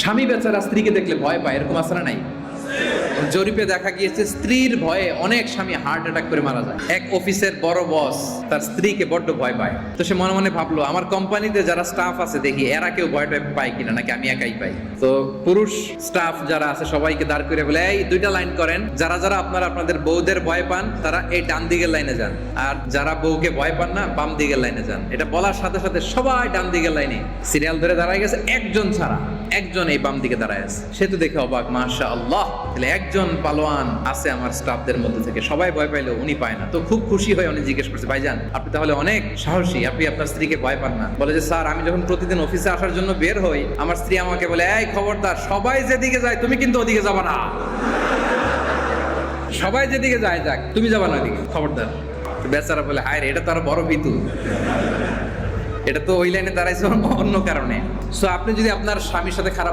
স্বামী বেচারা স্ত্রীকে দেখলে ভয় পায়, এরকম আছে না নাই? জরিপে দেখা গিয়েছে স্ত্রীর ভয়ে অনেক স্বামী হার্ট অ্যাটাক করে মারা যায়। এক অফিসের বড় বস তার স্ত্রীকে বড্ড ভয় পায়, তো সে মনে মনে ভাবলো আমার কোম্পানিতে যারা স্টাফ আছে দেখি এরা কেউ ভয় পায় কিনা, নাকি আমি একাই পাই। তো পুরুষ স্টাফ যারা আছে সবাইকে দাঁড় করে বলে, এই দুইটা লাইন করেন, যারা যারা আপনারা আপনাদের বউদের ভয় পান তারা এই ডান দিকের লাইনে যান, আর যারা বউকে ভয় পান না বাম দিকের লাইনে যান। এটা বলার সাথে সাথে সবাই ডান দিকের লাইনে সিরিয়াল ধরে দাঁড়ায় গেছে, একজন ছাড়া, একজন এই বাম দিকে দাঁড়ায় আছে। সে তো দেখে অবাক, মাশাআল্লাহ, তাহলে একজন পালোয়ান আছে আমার স্টাফদের মধ্যে থেকে, সবাই ভয় পাইলেও উনি পায় না। তো খুব খুশি হয়ে উনি জিজ্ঞেস করছে, ভাইজান আপনি তাহলে অনেক সাহসী, আপনি আপনার স্ত্রীকে ভয় পান না? বলে যে স্যার, আমি যখন প্রতিদিন অফিসে আসার জন্য বের হই, আমার স্ত্রী আমাকে বলে, এই খবরদার, সবাই যেদিকে যায় তুমি কিন্তু ওদিকে যাবা না, সবাই যেদিকে যায় যাক, তুমি যাবা না ওদিকে, খবরদার। বেচারা বলে, হায় রে, এটা তো আরো বড় ভীতু, এটা তো ওই লাইনে দাঁড়াইছে অন্য কারণে। সো আপনি যদি আপনার স্বামীর সাথে খারাপ